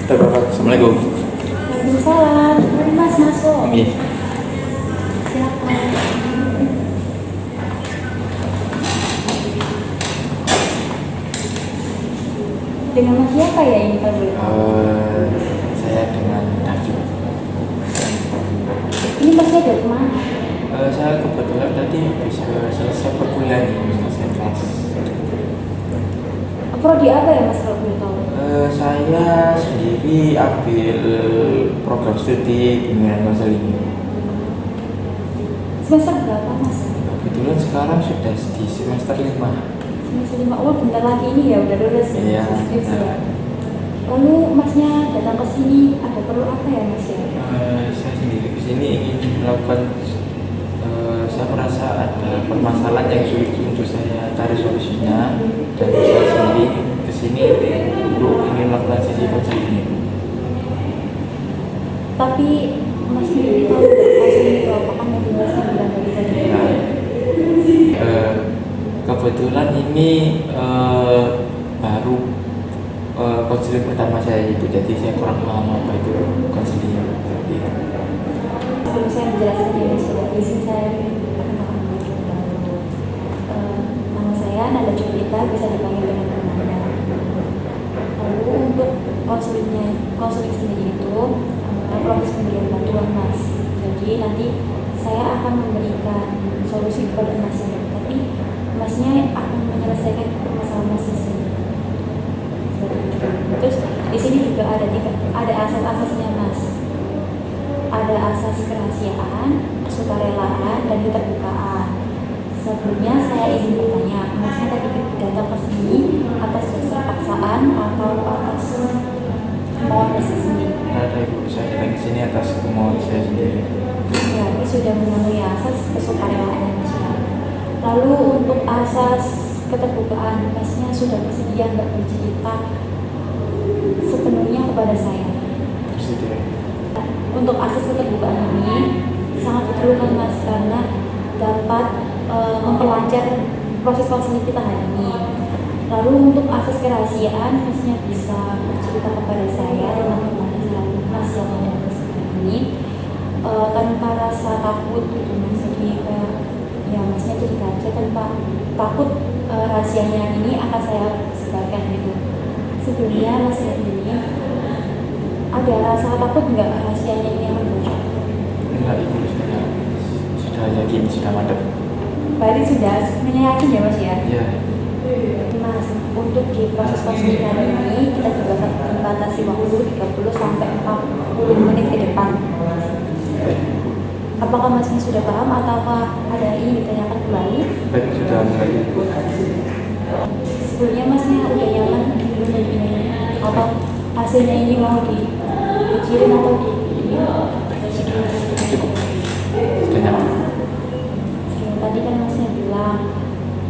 Assalamualaikum. Waalaikumsalam. Mari Mas masuk. Iya. Silakan. Dengan Mas siapa ya ini kalau boleh tahu? Saya dengan David. Ini Masnya dari mana? Saya kebetulan tadi bisa selesai perkuliahan ini, selesai kelas. Prodi apa ya Mas kalau boleh tahu? Saya sendiri ambil program studi bimbingan konseling. Semester berapa Mas? Kebetulan sekarang sudah di semester 5. Semester 5. Oh bentar lagi ini ya udah lulus ya? Iya. Skripsi ya? Lalu Masnya datang ke sini ada perlu apa ya Mas ya? Saya sendiri ke sini ingin melakukan, saya merasa ada permasalahan yang sulit untuk saya cari solusinya, dan saya sendiri ke sini untuk ingin melakukan sesi konseling ini. Tapi Mas sendiri tahu konseling itu apa kan yang Masnya bilang dari tadi? Nah, kebetulan ini baru konseling pertama saya itu, jadi saya kurang paham apa itu konseling seperti itu. Sebelum saya menjelaskan ya Mas ya, izin saya perkenalkan dulu. Nama saya Nanda Juwita, bisa dipanggil dengan Nanda. Lalu untuk konseling sendiri itu proses pemberian bantuan Mas. Jadi nanti saya akan memberikan solusi kepada Mas, tapi Masnya akan menyelesaikan permasalahan Mas sendiri. Terus di sini juga ada asas-asasnya Mas. Ada asas kerahasiaan, kesukarelaan, dan keterbukaan. Sebelumnya saya izin bertanya, Masnya tadi datang ke sini atas dasar paksaan atau atas kemauan Mas sendiri? Ada ibu, saya datang ke sini atas kemauan saya sendiri. Berarti sudah memenuhi asas kesukarelaan yang Masnya. Lalu untuk asas keterbukaan, Masnya sudah bersedia nggak bercerita sepenuhnya kepada saya? Bersedia. Untuk asas keterbukaan ini sangat diperlukan Mas, karena dapat memperlancar proses konseling kita hari ini. Lalu untuk asas kerahasiaan, Masnya bisa bercerita kepada saya tentang permasalahan Mas yang ada sekarang ini tanpa rasa takut gitu Mas. Jadi ya Masnya cerita aja tanpa takut rahasianya ini akan saya sebarkan gitu. Sebelumnya Mas ini ada rasa takut nggak rahasianya ini akan bocor? Enggak, ibu, saya sudah yakin, sudah mantap. Berarti sudah yakin ya Mas ya? Iya. Mas, untuk di proses konseling hari ini kita juga dibatasi waktu 30 sampai 40 menit ke depan. Apakah Masnya sudah paham ataukah ada yang ingin ditanyakan kembali? Baik, sudah mengerti. Sebelumnya Masnya udah nyaman belum begini? Atau hasilnya ini mau dikecilin atau Cukup. Sudah nyaman. Tadi kan Masnya bilang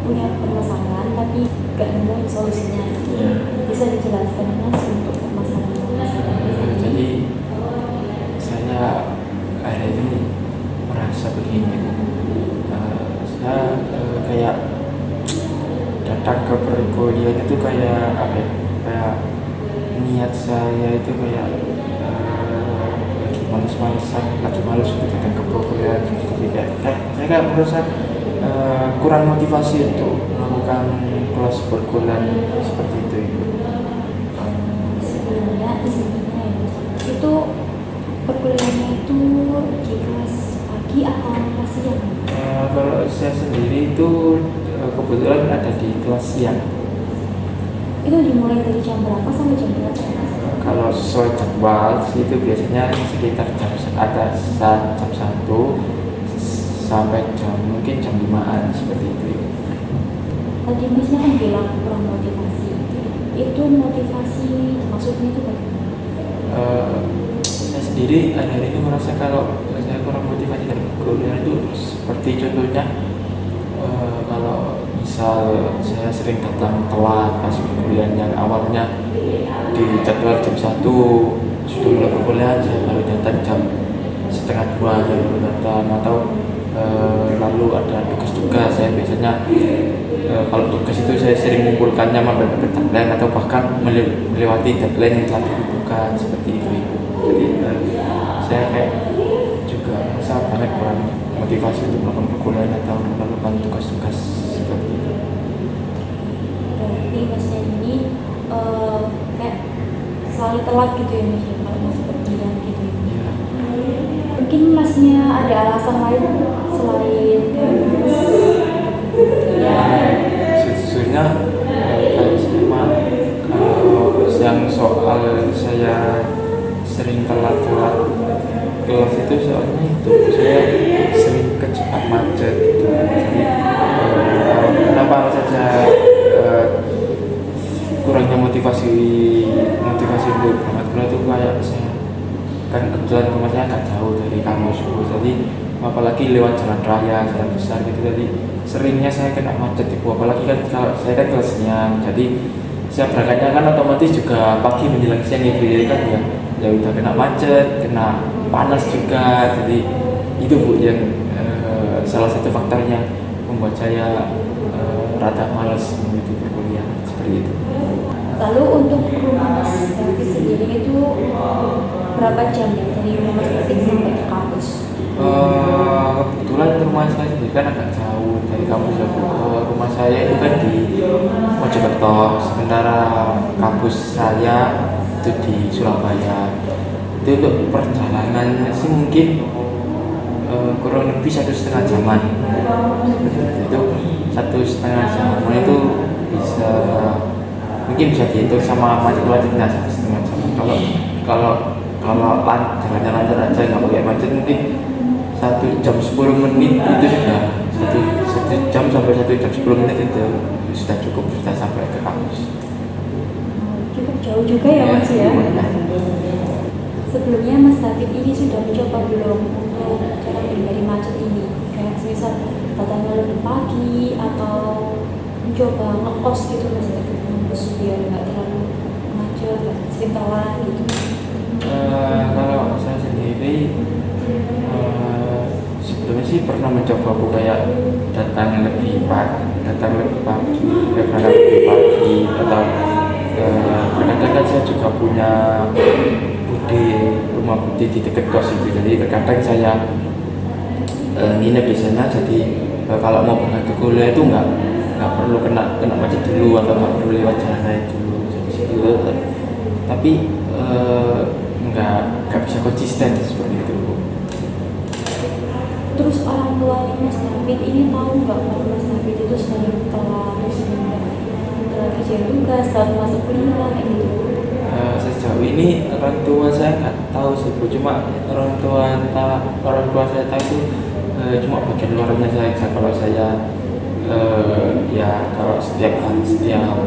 punya permasalahan tapi gak nemu solusinya. Ya. Bisa dijelaskan Mas untuk permasalahan Mas? Jadi saya hari ini merasa begini. Saya kayak datang ke perkuliahan itu kayak apa ya? Kayak niat saya itu kayak lagi males-malesan, lagi males untuk datang ke perkuliahan. Jadi saya kayak merasa kurang motivasi untuk melakukan kelas perkuliahan seperti itu. Sebelumnya izinnya ya Mas, itu perkuliahannya itu di kelas pagi atau kelas siang? Kalau saya sendiri itu kebetulan ada di kelas siang. Itu dimulai dari jam berapa sampai jam berapa? Kalau sesuai jadwal itu biasanya sekitar jam 1 sampai mungkin jam 5-an seperti itu. Tadi Masnya kan bilang kurang motivasi. Itu motivasi maksudnya itu bagaimana? Saya sendiri hari ini merasa kalau saya kurang motivasi dari kuliah itu seperti contohnya kalau misal saya sering datang telat pas kuliah yang awalnya di jadwal jam 1 sudah mulai perkuliahan, saya baru datang jam setengah 2 baru datang, atau lalu ada tugas-tugas. Saya biasanya kalau tugas itu saya sering mengumpulkannya mepet-mepet deadline atau bahkan melewati deadline yang telah ditentukan seperti itu. Jadi saya kayak juga merasa banyak kurang motivasi untuk melakukan perkuliahan atau melakukan tugas-tugas seperti itu. Berarti masnya ini kayak selalu telat gitu ya mas ya, kalau masuk perkuliahan gitu ya. Ya, Mungkin masnya ada alasan lain selain ya. sejujurnya kalau sama yang soal saya sering telat-telat kelas itu soalnya itu saya sering kejebak macet gitu. Jadi kenapa saja kurangnya motivasi untuk berangkat kuliah itu kayak saya kan kebetulan rumahnya agak jauh dari kampus, jadi apalagi lewat jalan raya, jalan besar gitu, jadi seringnya saya kena macet itu. Apalagi kan kalau saya kan kelasnya, jadi saya berangkatnya kan otomatis juga pagi menjelang siang gitu, jadi kan ya udah kena macet, kena panas juga. Jadi itu Bu yang salah satu faktornya membuat saya rada malas menuju ke kuliah seperti itu. Lalu untuk rumah mas David sendiri itu berapa jam ya dari rumah mas David sampai ke kampus? Kebetulan rumah saya sendiri kan agak jauh dari kampus ya Bu. Rumah saya itu kan di Mojokerto, sementara kampus saya itu di Surabaya. Itu untuk perjalanannya sih mungkin kurang lebih 1,5 jaman. Itu 1,5 jaman itu bisa mungkin bisa dihitung sama macet-macetnya 1,5 jam. Kalau jalannya lancar aja nggak pakai macet mungkin 1 jam 10 menit itu sudah 1 jam sampai 1 jam 10 menit itu sudah cukup, sudah sampai ke kampus. Cukup jauh juga ya mas ya. Sebelumnya mas David ini sudah mencoba belum untuk cara menghindari macet ini? Kayak misal datangnya lebih pagi atau mencoba ngekos gitu mas David ke kampus biar nggak terlalu macet, nggak sering telat gitu. Kalau saya sendiri sebelumnya sih pernah mencoba Bu, kayak datang lebih pagi, berangkat lebih pagi, atau terkadang kan saya juga punya rumah budi di dekat kos itu, jadi terkadang saya nginep di sana. Jadi kalau mau berangkat ke kuliah itu nggak perlu kena macet dulu atau nggak perlu lewat jalan lain dulu gitu. Tapi nggak bisa konsisten seperti itu. Terus orang tuanya mas David ini tahu nggak kalau mas David itu sering telat, terus telat kerja tugas, telat masuk kuliah kayak gitu? Sejauh ini orang tua saya nggak tahu sih Bu, cuma orang tua saya tahu itu cuma bagian luarnya saja. Kalau saya ya kalau setiap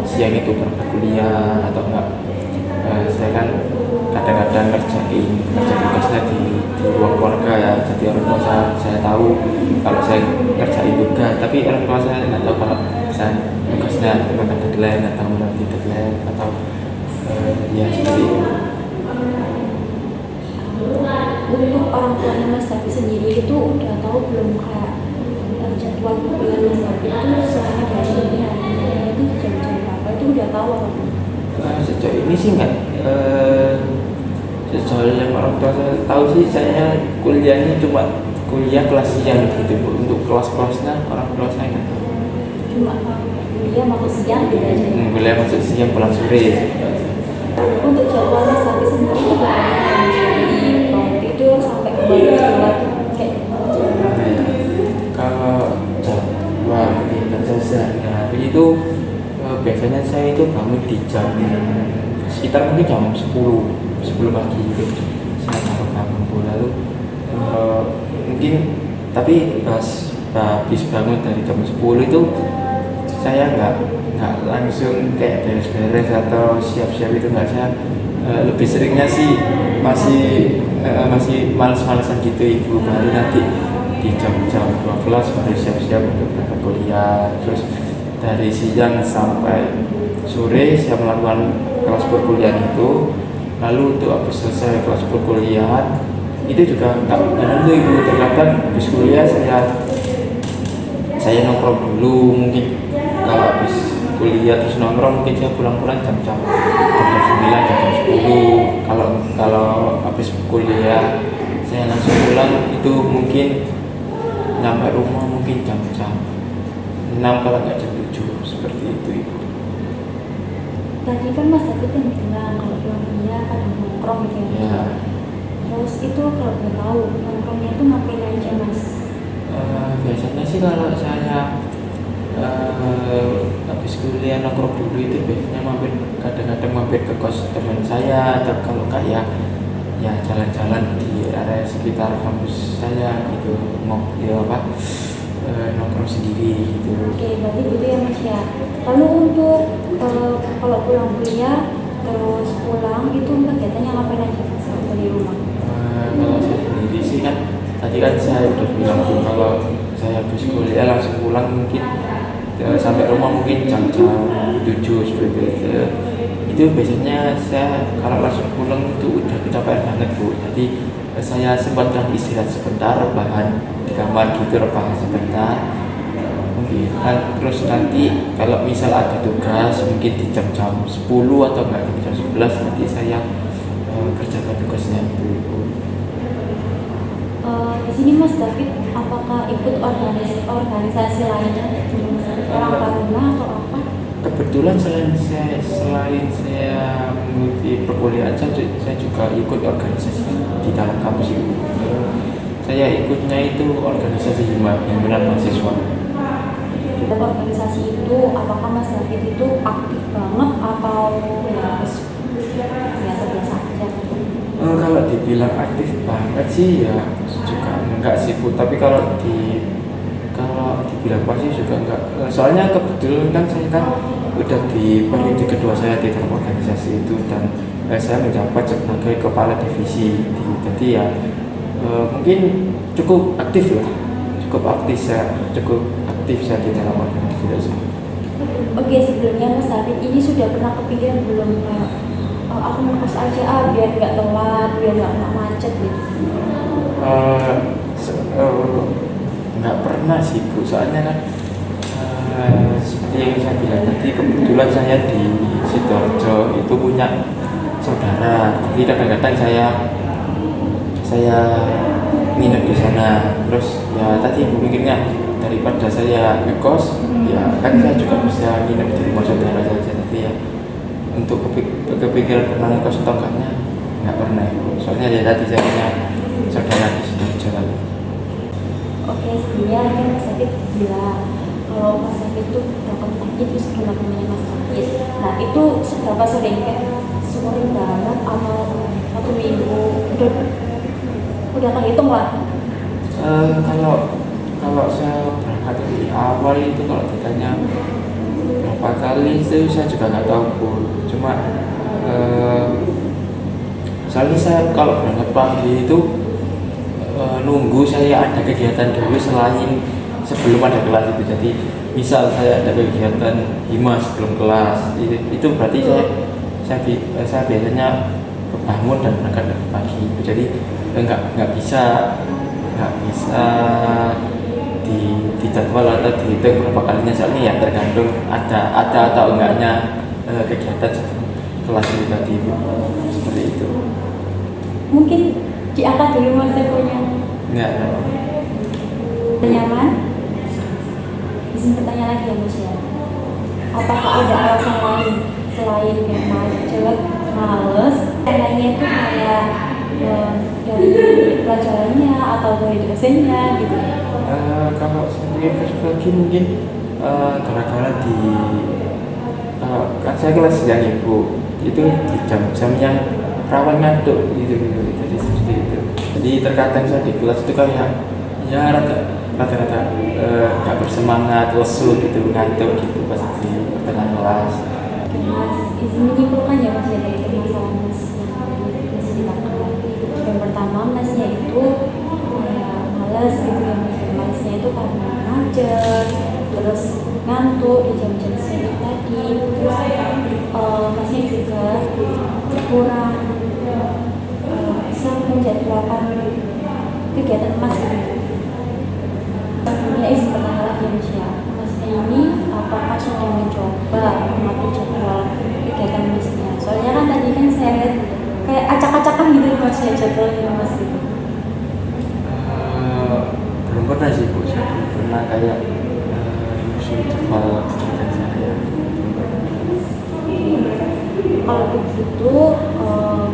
siang itu berangkat kuliah atau enggak, saya kan kadang-kadang ngerjain tugasnya di ruang keluarga ya. Jadi orang tua saya tahu kalau saya ngerjain tugas, tapi orang tua saya nggak tahu kalau saya tugasnya mepet deadline atau melewati deadline atau ya seperti itu. Untuk orang tuanya mas David sendiri itu udah tahu belum kayak jadwal kuliah mas David itu selama dari ini hari ini itu jam-jam berapa itu udah tahu apa belum? Sejauh ini sih nggak, sejauh yang orang tua saya tahu sih saya kuliahnya cuma kuliah kelas siang gitu Bu. Untuk kelas-kelasnya orang tua saya nggak tahu. Cuma kuliah masuk siang gitu aja. Kuliah masuk siang pulang sore. Untuk jadwal mas David sendiri itu bagaimana? Jadi bangun tidur sampai kembali keluar kayak Kalau jadwal kerja sehari-hari itu biasanya saya itu bangun di jam sekitar mungkin jam 10 pagi gitu. Saya baru bangun Bu. Lalu mungkin tapi pas habis bangun dari jam 10 itu saya nggak langsung kayak beres-beres atau siap-siap itu nggak. Saya lebih seringnya sih masih males-malesan gitu Ibu, baru nanti di jam 12 baru siap-siap untuk berangkat kuliah. Terus dari siang sampai sore saya melakukan kelas perkuliahan itu. Lalu untuk habis selesai kelas perkuliahan itu juga nggak menentu ibu. Terkadang habis kuliah saya nongkrong dulu, mungkin kalau habis kuliah terus nongkrong mungkin saya pulang-pulang jam-jam 9, jam 10. Kalau habis kuliah saya langsung pulang, itu mungkin nyampe rumah mungkin jam-jam 6 kalau nggak jam 7, seperti itu ibu. Tadi kan Mas David yang bilang kalau pulang kuliah kadang nongkrong gitu ya. Ya, Terus itu kalau boleh tahu nongkrongnya itu ngapain aja Mas? biasanya sih kalau saya habis kuliah nongkrong dulu itu biasanya kadang-kadang mampir ke kos teman saya, atau kalau kayak ya jalan-jalan di area sekitar kampus saya gitu, mau ya nongkrong sendiri gitu. Oke, berarti gitu ya Mas ya. Lalu untuk kalau pulang kuliah terus pulang itu kegiatannya ngapain aja Mas dari rumah? Kalau saya sendiri sih kan tadi kan saya udah bilang tuh, kalau saya habis kuliah langsung pulang mungkin sampai rumah mungkin jam-jam 7 seperti itu. Itu biasanya saya kalau langsung pulang itu udah kecapean banget bu, jadi saya sempatkan istirahat sebentar, rebahan di kamar gitu, rebahan sebentar mungkin. Terus nanti kalau misal ada tugas mungkin di jam-jam 10 atau enggak di jam 11 nanti saya kerjakan tugasnya itu. Di sini Mas David apakah ikut organisasi lainnya orang Taruna atau apa? Kebetulan selain saya mengikuti perkuliahan, saya juga ikut organisasi di dalam kampus itu. Saya ikutnya itu organisasi himpunan mahasiswa. Dalam organisasi itu apakah Mas David itu aktif banget atau ya biasa-biasa aja? Kalau dibilang aktif banget sih ya juga enggak sih bu, tapi kalau dibilang pasti juga enggak. Soalnya kebetulan kan saya kan udah di periode kedua saya di dalam organisasi itu, dan saya menjabat sebagai kepala divisi. Jadi ya mungkin cukup aktif lah, cukup aktif saya di dalam organisasi. Oke, sebelumnya Mas David ini sudah pernah kepikiran belum kayak aku ngekos aja biar nggak telat, biar nggak macet gitu? Nggak pernah sih bu, soalnya kan seperti yang saya bilang tadi, kebetulan saya di Sidoarjo itu punya saudara, jadi kadang-kadang saya nginep di sana. Terus ya tadi ibu mikirnya daripada saya ngekos, ya kan saya juga bisa nginep di rumah saudara saja. Tapi ya untuk kepikiran pernah ngekos atau enggaknya nggak pernah ibu, soalnya ya tadi saya punya saudara di Sidoarjo. Oke, sebelumnya kan Mas David bilang kalau Mas David itu dapat sakit terus kena temannya Mas David. Nah itu seberapa sering, kayak sering banget atau 1 minggu udah kehitung lah? Kalau saya berangkat di awal itu, kalau ditanya berapa kali itu saya juga nggak tahu bu. Cuma soalnya saya kalau berangkat pagi itu nunggu saya ada kegiatan dulu selain sebelum ada kelas itu. Jadi misal saya ada kegiatan hima sebelum kelas itu berarti saya biasanya bangun dan berangkat dari pagi. Jadi nggak bisa dijadwal atau dihitung berapa kalinya, soalnya ya tergantung ada atau enggaknya kegiatan sebelum kelas itu tadi seperti itu. Mungkin diangkat dulu Mas teleponnya. Enggak. Nyaman? Izin bertanya lagi ya Mas ya. Apakah ada alasan lain selain kayak macet, males, yang lainnya itu kayak dari pelajarannya atau dari dosennya gitu? Kalau saya lagi mungkin gara-gara kan saya kelas siang ibu, itu di jam-jam yang rawan ngantuk gitu. Jadi seperti itu. Jadi terkadang saya di kelas itu kayak ya rata-rata nggak bersemangat, lesu gitu, ngantuk gitu pas di pertengahan kelas. Mas, izin menyimpulkan ya Mas ya dari permasalahan Mas yang Mas ceritakan. Yang pertama Masnya itu males gitu ya Mas. Malesnya itu karena macet, terus ngantuk di jam-jam siang tadi, terus Masnya juga kurang bisa menjadwalkan kegiatan Mas ini. Punya izin bertanya lagi Mas ya. Masnya ini apakah sudah mencoba mengatur jadwal kegiatan Masnya? Soalnya kan tadi kan saya lihat kayak acak-acakan gitu Mas ya jadwalnya Mas gitu. Belum pernah sih Bu, saya belum pernah kayak nyusun jadwal kegiatan saya. Belum pernah. Kalau begitu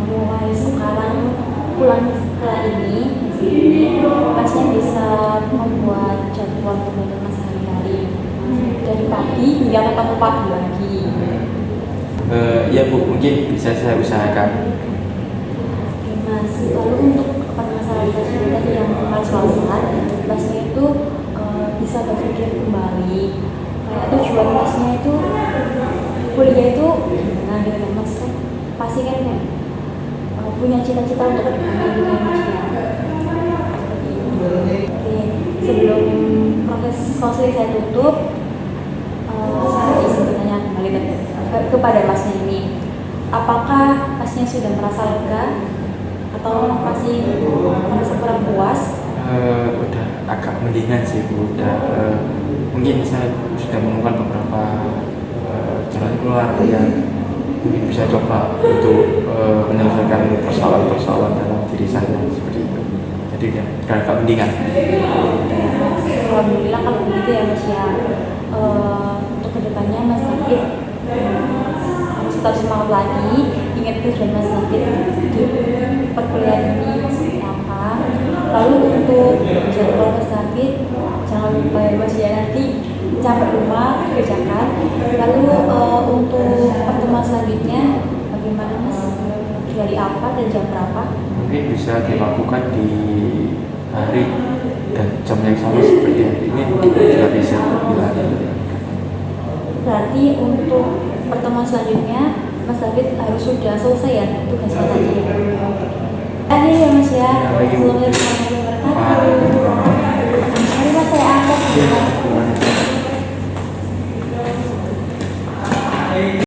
mulai sekarang pulang setelah ini Masnya bisa membuat jadwal kegiatan Mas hari-hari dari pagi hingga ketemu pagi lagi. Ya Bu, mungkin bisa saya usahakan. Oke Mas, lalu untuk permasalahan Masnya tadi yang malas-malasan, Masnya itu bisa berpikir kembali kayak tujuan Masnya itu kuliah itu gimana gitu kan Mas kan pasti kan ya punya cita-cita untuk kedepannya gitu ya Mas ya. Seperti itu. Oke, sebelum proses konseling saya tutup, saya izin bertanya kembali kepada Masnya ini, apakah Masnya sudah merasa lega atau masih merasa kurang puas? Udah agak mendingan sih Bu, mungkin saya sudah menemukan beberapa jalan keluar yang mungkin bisa coba untuk menyelesaikan persoalan-persoalan dalam diri saya seperti itu. Jadi ya agak mendingan. Alhamdulillah kalau begitu ya Mas ya. Untuk kedepannya Mas David harus tetap semangat lagi. Ingat tujuan Mas David di perkuliahan ini seperti apa. Lalu untuk jadwal Mas David jangan lupa ya Mas ya, nanti sampai rumah kerjakan. Lalu untuk pertemuan selanjutnya bagaimana Mas? Dari apa dan jam berapa? Mungkin bisa dilakukan di hari dan jam yang sama seperti hari ini juga bisa dilakukan. Berarti untuk pertemuan selanjutnya Mas David harus sudah selesai ya tugasnya tadi. Tadi ya Mas ya. Ya, baik, Ibu. Sebelumnya